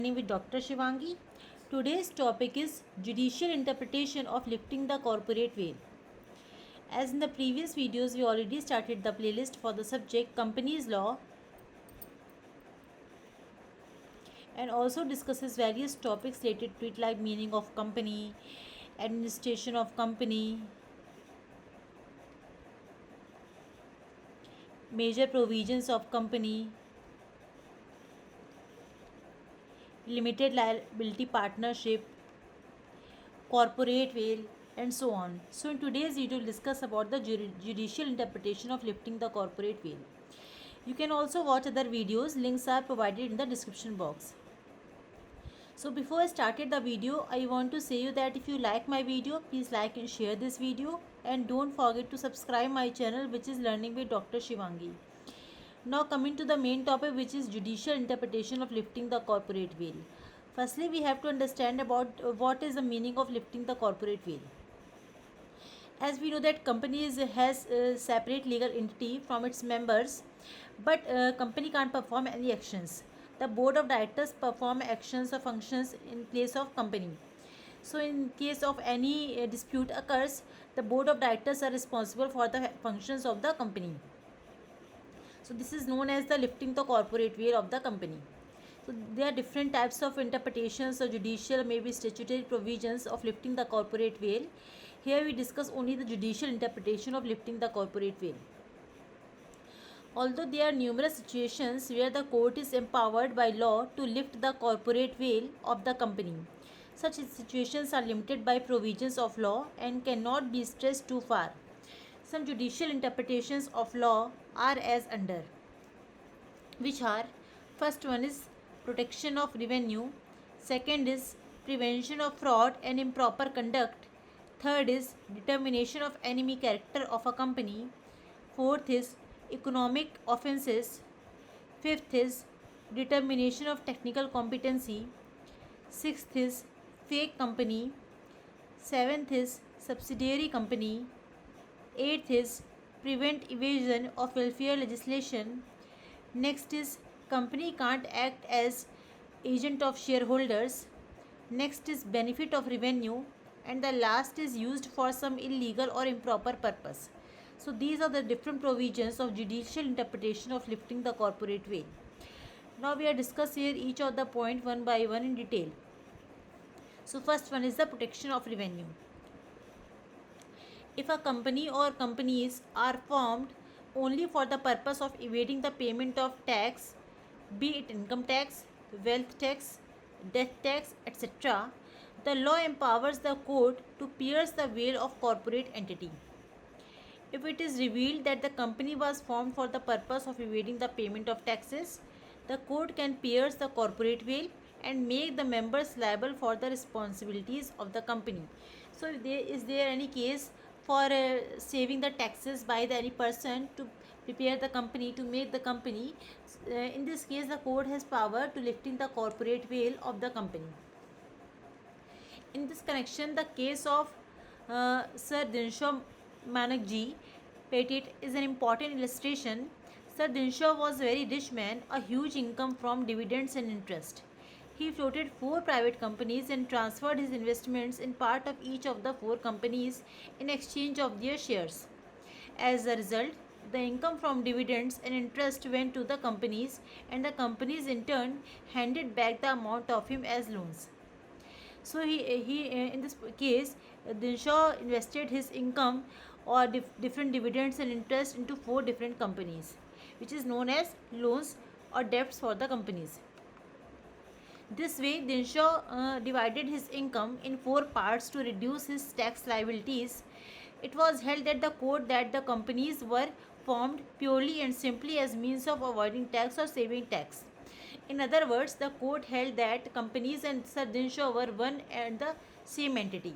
With Dr. Shivangi. Today's topic is judicial interpretation of lifting the corporate veil. As in the previous videos, we already started the playlist for the subject companies law and also discusses various topics related to it like meaning of company, administration of company, major provisions of company, limited liability partnership, corporate veil, and so on. So in today's video we'll discuss about the judicial interpretation of lifting the corporate veil. You can also watch other videos, links are provided in the description box. So before I started the video, I want to say you that if you like my video, please like and share this video, and don't forget to subscribe my channel, which is Learning with Dr. Shivangi. Now coming to the main topic, which is judicial interpretation of lifting the corporate veil. Firstly, we have to understand about what is the meaning of lifting the corporate veil. As we know that companies has a separate legal entity from its members, but company can't perform any actions. The board of directors perform actions or functions in place of company. So in case of any dispute occurs, the board of directors are responsible for the functions of the company. So this is known as the lifting the corporate veil of the company. So there are different types of interpretations of judicial, maybe statutory provisions of lifting the corporate veil. Here we discuss only the judicial interpretation of lifting the corporate veil. Although there are numerous situations where the court is empowered by law to lift the corporate veil of the company, such situations are limited by provisions of law and cannot be stressed too far. Some judicial interpretations of law are as under, which are: first one is protection of revenue, second is prevention of fraud and improper conduct, third is determination of enemy character of a company, fourth is economic offenses, fifth is determination of technical competency, sixth is fake company, seventh is subsidiary company, eighth is prevent evasion of welfare legislation, next is company can't act as agent of shareholders, next is benefit of revenue, and the last is used for some illegal or improper purpose. So these are the different provisions of judicial interpretation of lifting the corporate veil. Now we are discuss here each of the point one by one in detail. So first one is the protection of revenue. If a company or companies are formed only for the purpose of evading the payment of tax, be it income tax, wealth tax, death tax, etc., the law empowers the court to pierce the veil of corporate entity. If it is revealed that the company was formed for the purpose of evading the payment of taxes, the court can pierce the corporate veil and make the members liable for the responsibilities of the company. So, is there any case for saving the taxes by any person to prepare the company, to make the company? In this case, the court has power to lifting the corporate veil of the company. In this connection, the case of Sir Dinshaw Manakji Petit is an important illustration. Sir Dinshaw was a very rich man, a huge income from dividends and interest. He floated 4 private companies and transferred his investments in part of each of the 4 companies in exchange of their shares. As a result, the income from dividends and interest went to the companies, and the companies in turn handed back the amount of him as loans. So he in this case, Dinshaw invested his income or different dividends and interest into 4 different companies, which is known as loans or debts for the companies. This way, Dinshaw divided his income in 4 parts to reduce his tax liabilities. It was held at the court that the companies were formed purely and simply as means of avoiding tax or saving tax. In other words, the court held that companies and Sir Dinshaw were one and the same entity.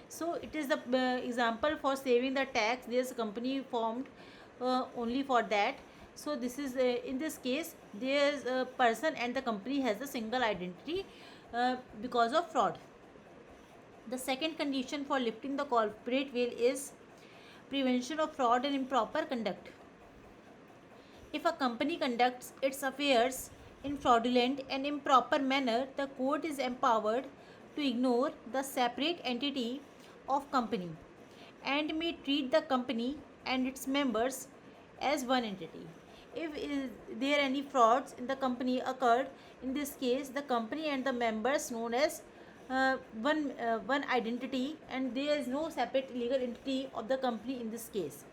So it is the example for saving the tax. There is a company formed only for that. So this is in this case there is a person and the company has a single identity because of fraud. The second condition for lifting the corporate veil is prevention of fraud and improper conduct. If a company conducts its affairs in fraudulent and improper manner, the court is empowered to ignore the separate entity of company and may treat the company and its members as one entity. If there any frauds in the company occurred, in this case the company and the members known as one identity, and there is no separate legal entity of the company in this case.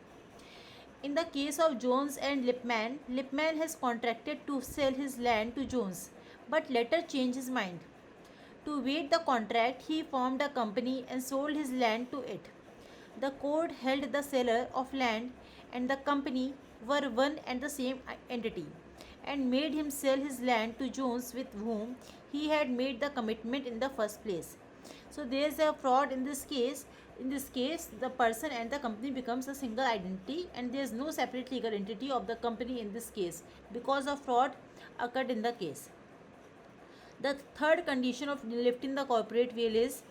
In the case of Jones and Lipman, Lipman has contracted to sell his land to Jones, but later changed his mind. To evade the contract, he formed a company and sold his land to it. The court held the seller of land and the company were one and the same entity, and made him sell his land to Jones, with whom he had made the commitment in the first place. So there is a fraud in this case. In this case, the person and the company becomes a single identity, and there is no separate legal entity of the company in this case because of fraud occurred in the case. The third condition of lifting the corporate veil is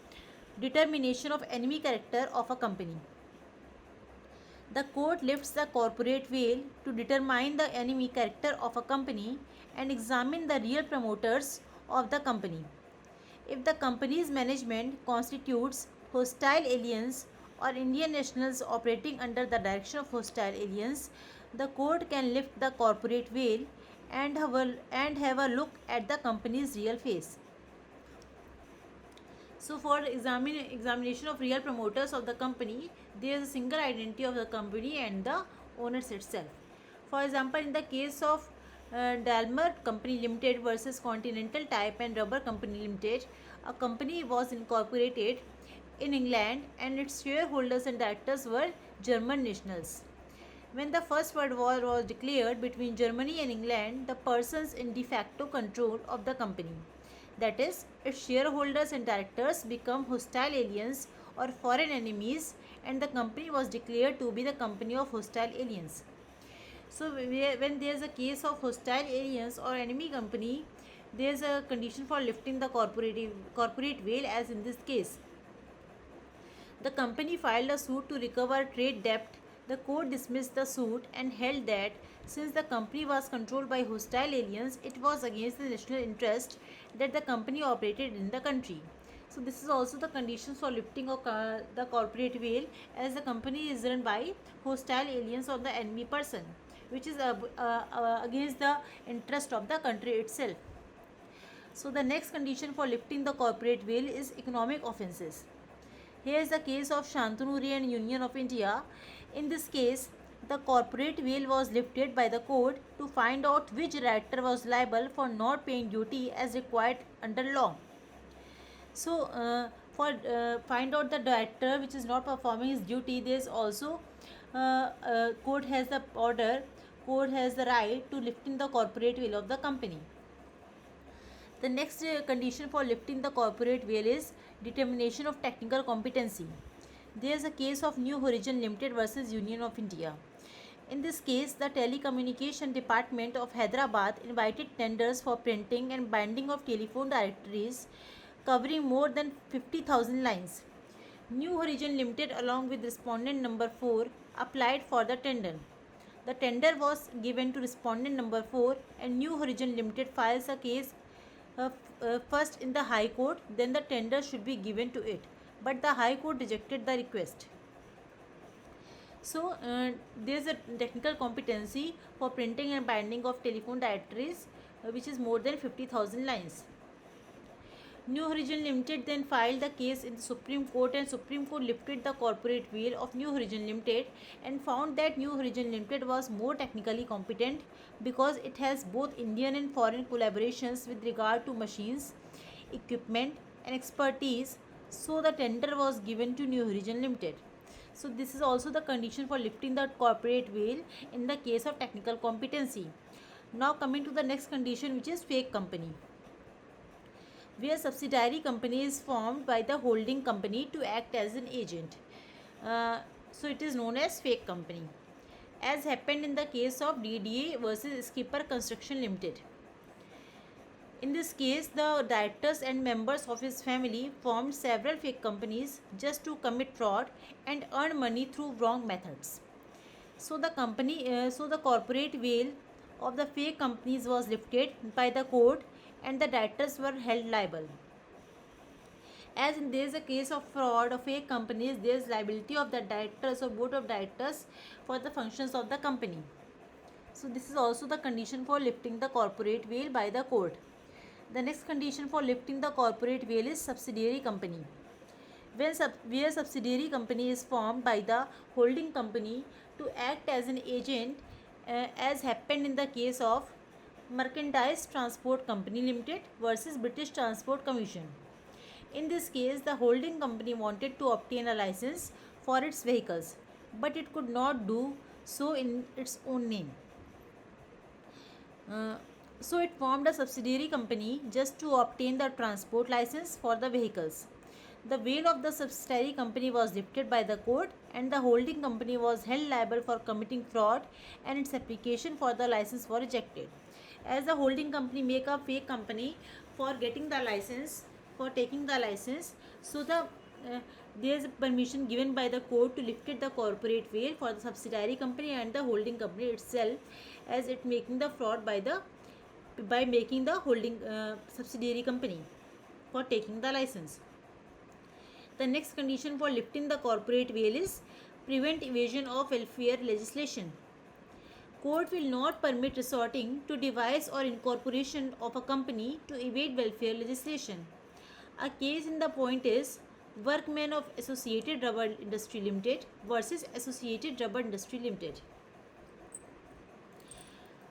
determination of enemy character of a company. The court lifts the corporate veil to determine the enemy character of a company and examine the real promoters of the company. If the company's management constitutes hostile aliens or Indian nationals operating under the direction of hostile aliens, the court can lift the corporate veil and have a look at the company's real face. So for examination of real promoters of the company, there is a single identity of the company and the owners itself. For example, in the case of Dalmar Company Limited versus Continental Type and Rubber Company Limited, a company was incorporated in England and its shareholders and directors were German nationals. When the First World War was declared between Germany and England, the persons in de facto control of the company, that is, its shareholders and directors, become hostile aliens or foreign enemies, and the company was declared to be the company of hostile aliens. So when there is a case of hostile aliens or enemy company, there is a condition for lifting the corporate veil, as in this case. The company filed a suit to recover trade debt. The court dismissed the suit and held that since the company was controlled by hostile aliens, it was against the national interest that the company operated in the country. So this is also the conditions for lifting of the corporate veil, as the company is run by hostile aliens or the enemy person, which is against the interest of the country itself. So the next condition for lifting the corporate veil is economic offences. Here is the case of Shantanuri and Union of India. In this case, the corporate veil was lifted by the court to find out which director was liable for not paying duty as required under law. So, for find out the director which is not performing his duty, there is also court has the order, court has the right to lifting the corporate veil of the company. The next condition for lifting the corporate veil is determination of technical competency. There is a case of New Horizon Limited versus Union of India. In this case, the Telecommunication Department of Hyderabad invited tenders for printing and binding of telephone directories covering more than 50,000 lines. New Horizon Limited, along with respondent number 4, applied for the tender. The tender was given to respondent number 4, and New Horizon Limited files a case first in the High Court, then the tender should be given to it. But the High Court rejected the request. So, there is a technical competency for printing and binding of telephone directories, which is more than 50,000 lines. New Horizon Limited then filed the case in the Supreme Court, and Supreme Court lifted the corporate veil of New Horizon Limited and found that New Horizon Limited was more technically competent because it has both Indian and foreign collaborations with regard to machines, equipment and expertise. So the tender was given to New Horizon Limited. So this is also the condition for lifting the corporate veil in the case of technical competency. Now coming to the next condition, which is fake company, where subsidiary company is formed by the holding company to act as an agent. So it is known as fake company, as happened in the case of DDA versus Skipper Construction Limited. In this case, the directors and members of his family formed several fake companies just to commit fraud and earn money through wrong methods. So the corporate veil of the fake companies was lifted by the court and the directors were held liable. As in there is a case of fraud of fake companies, there is liability of the directors or board of directors for the functions of the company. So this is also the condition for lifting the corporate veil by the court. The next condition for lifting the corporate veil is subsidiary company. Where subsidiary company is formed by the holding company to act as an agent, as happened in the case of Mercantile Transport Company Limited versus British Transport Commission. In this case, the holding company wanted to obtain a license for its vehicles, but it could not do so in its own name. Uh, so it formed a subsidiary company just to obtain the transport license for the vehicles. The veil of the subsidiary company was lifted by the court and the holding company was held liable for committing fraud and its application for the license was rejected. As the holding company make a fake company for getting the license, for taking the license, so there is permission given by the court to lift the corporate veil for the subsidiary company and the holding company itself, as it making the fraud by making the holding subsidiary company for taking the license. The next condition for lifting the corporate veil is prevent evasion of welfare legislation. Court will not permit resorting to device or incorporation of a company to evade welfare legislation. A case in the point is Workmen of Associated Rubber Industry Limited versus Associated Rubber Industry Limited.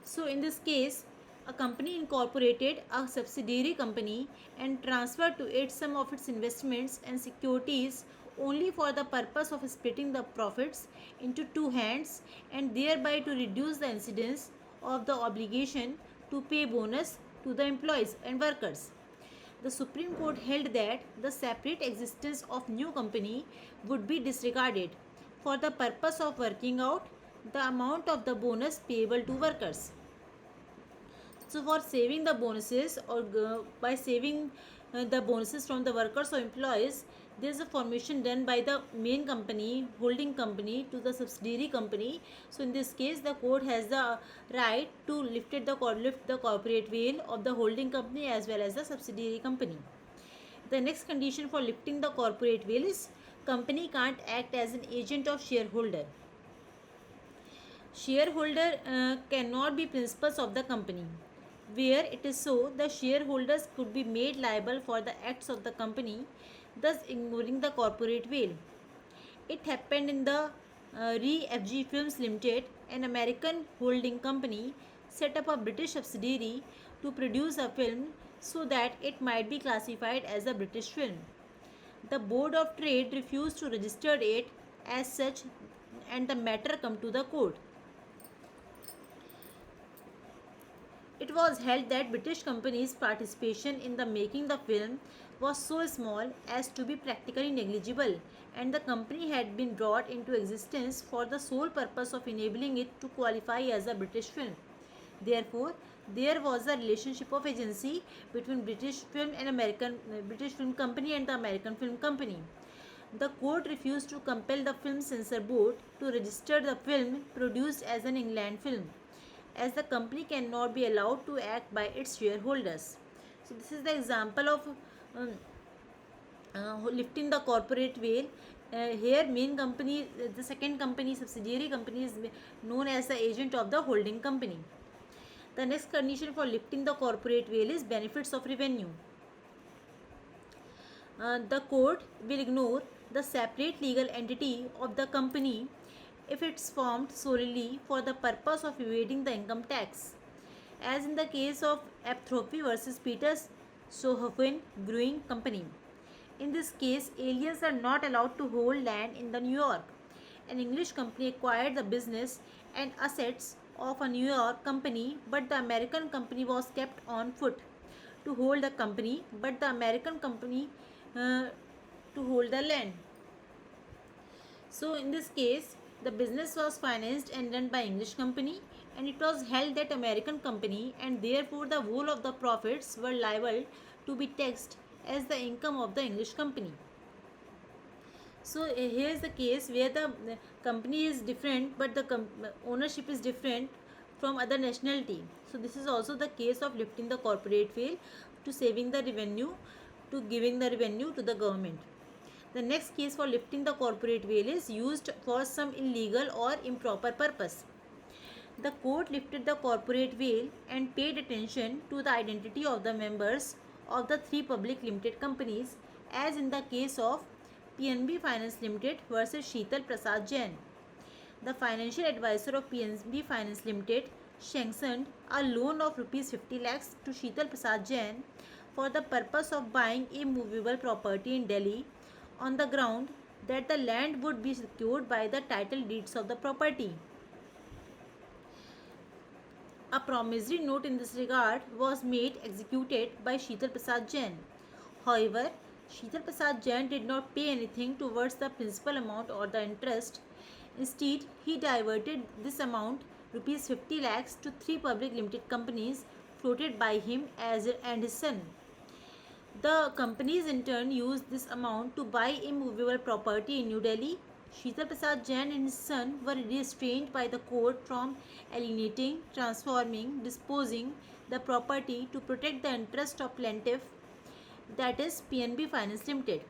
So in this case, a company incorporated a subsidiary company and transferred to it some of its investments and securities only for the purpose of splitting the profits into two hands and thereby to reduce the incidence of the obligation to pay bonus to the employees and workers. The Supreme Court held that the separate existence of new company would be disregarded for the purpose of working out the amount of the bonus payable to workers. So for saving the bonuses or by saving the bonuses from the workers or employees, there is a formation done by the main company, holding company to the subsidiary company. So in this case, the court has the right to lift the corporate veil of the holding company as well as the subsidiary company. The next condition for lifting the corporate veil is company can't act as an agent of shareholder. Shareholder cannot be principals of the company. Where it is so, the shareholders could be made liable for the acts of the company, thus ignoring the corporate veil. It happened in the Re-FG Films Limited, an American holding company set up a British subsidiary to produce a film so that it might be classified as a British film. The Board of Trade refused to register it as such and the matter come to the court. It was held that British company's participation in the making the film was so small as to be practically negligible and the company had been brought into existence for the sole purpose of enabling it to qualify as a British film. Therefore, there was a relationship of agency between British Film Company and the American Film Company. The court refused to compel the Film Censor Board to register the film produced as an England film, as the company cannot be allowed to act by its shareholders. So this is the example of lifting the corporate veil. Here main company, the second company, subsidiary company is known as the agent of the holding company. The next condition for lifting the corporate veil is benefits of revenue. The court will ignore the separate legal entity of the company if it's formed solely for the purpose of evading the income tax, as in the case of Apthropy versus Peters Schoffen Brewing Company. In this case, aliens are not allowed to hold land in the New York. An English company acquired the business and assets of a New York company, but the American company was kept on foot to hold the company, but the American company to hold the land. So in this case, the business was financed and run by English company and it was held that American company and therefore the whole of the profits were liable to be taxed as the income of the English company. So here is the case where the company is different but the ownership is different from other nationality. So this is also the case of lifting the corporate veil to saving the revenue, to giving the revenue to the government. The next case for lifting the corporate veil is used for some illegal or improper purpose. The court lifted the corporate veil and paid attention to the identity of the members of the three public limited companies, as in the case of PNB Finance Limited versus Sheetal Prasad Jain. The financial advisor of PNB Finance Limited sanctioned a loan of rupees 50 lakhs to Sheetal Prasad Jain for the purpose of buying immovable property in Delhi on the ground that the land would be secured by the title deeds of the property. A promissory note in this regard was made executed by Sheetal Prasad Jain. However, Sheetal Prasad Jain did not pay anything towards the principal amount or the interest. Instead, he diverted this amount, rupees 50 lakhs, to three public limited companies floated by him and his son. The companies in turn used this amount to buy immovable property in New Delhi. Sheetal Prasad Jain and his son were restrained by the court from alienating, transforming, disposing the property to protect the interest of plaintiff, that is PNB Finance Limited.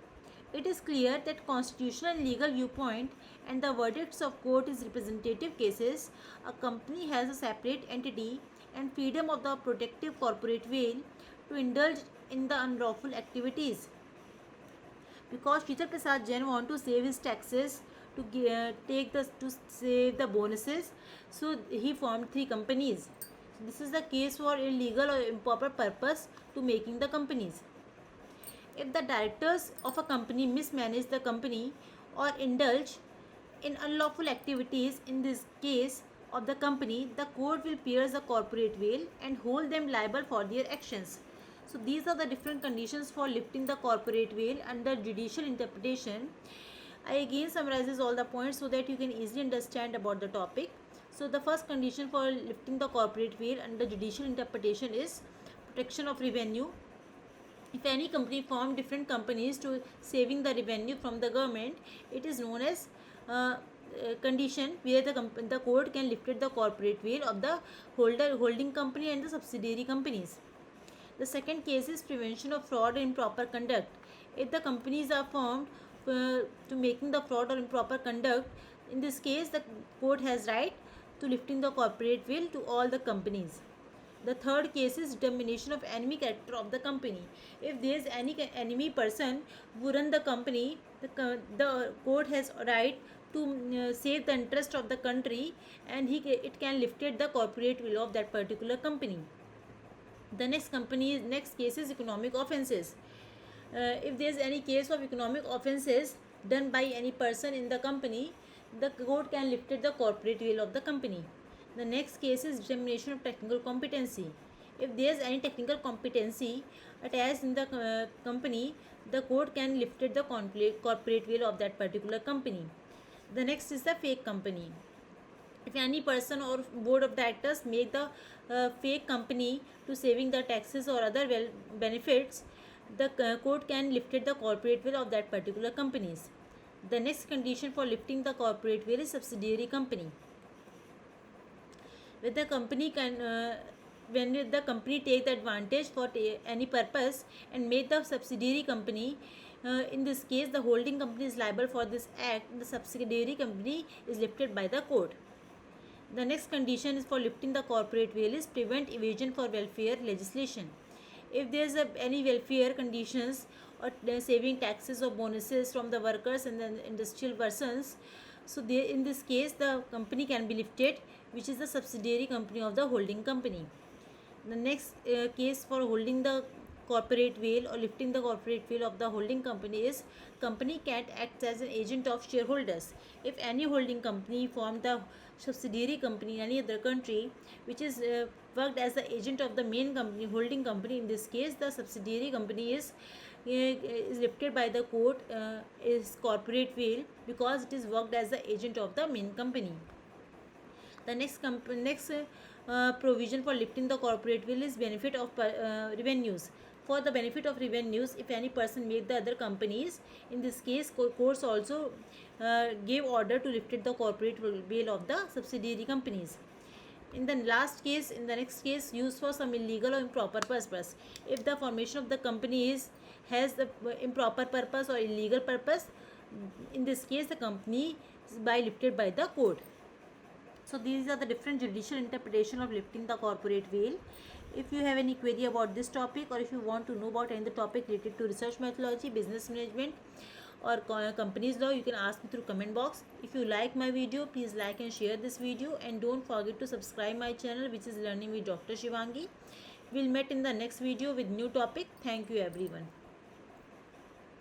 It is clear that constitutional and legal viewpoint and the verdicts of court is representative cases. A company has a separate entity and freedom of the protective corporate veil to indulge in the unlawful activities. Because Sheetal Prasad Jain want to save his taxes, to save the bonuses, so he formed three companies. So this is the case for illegal or improper purpose to making the companies. If the directors of a company mismanage the company or indulge in unlawful activities in this case of the company, the court will pierce the corporate veil and hold them liable for their actions. So these are the different conditions for lifting the corporate veil under judicial interpretation. I again summarizes all the points so that you can easily understand about the topic. So the first condition for lifting the corporate veil under judicial interpretation is protection of revenue. If any company form different companies to saving the revenue from the government, it is known as condition where the court can lift the corporate veil of the holding company and the subsidiary companies. The second case is prevention of fraud and improper conduct. If the companies are formed to making the fraud or improper conduct, in this case the court has right to lifting the corporate veil to all the companies. The third case is determination of enemy character of the company. If there is any enemy person who run the company, the court has right to save the interest of the country, and it can lifted the corporate veil of that particular company. The next case is economic offences. If there is any case of economic offences done by any person in the company, the court can lift the corporate veil of the company. The next case is determination of technical competency. If there is any technical competency attached in the company, the court can lift the corporate veil of that particular company. The next is the fake company. If any person or board of directors make the fake company to saving the taxes or other benefits, the court can lift the corporate veil of that particular companies. The next condition for lifting the corporate veil is subsidiary company. When the company take the advantage for any purpose and make the subsidiary company, in this case the holding company is liable for this act. The subsidiary company is lifted by the court. The next condition is for lifting the corporate veil is prevent evasion for welfare legislation. If there is any welfare conditions or saving taxes or bonuses from the workers and the industrial persons, so in this case the company can be lifted, which is the subsidiary company of the holding company. The next case for holding the corporate veil or lifting the corporate veil of the holding company is company can act as an agent of shareholders. If any holding company formed the subsidiary company in any other country which is worked as the agent of the main company, holding company, in this case the subsidiary company is lifted by the court is corporate veil because it is worked as the agent of the main company. The next provision for lifting the corporate veil is benefit of revenues. For the benefit of revenues, if any person make the other companies, in this case courts also gave order to lift the corporate veil of the subsidiary companies. In the last case, in the next case, used for some illegal or improper purpose. If the formation of the company has the improper purpose or illegal purpose, in this case the company is lifted by the code. So these are the different judicial interpretation of lifting the corporate veil. If you have any query about this topic, or if you want to know about any other topic related to research methodology, business management, or companies law, you can ask me through comment box. If you like my video, please like and share this video, and don't forget to subscribe my channel, which is Learning with Dr. Shivangi. We'll meet in the next video with new topic. Thank you everyone.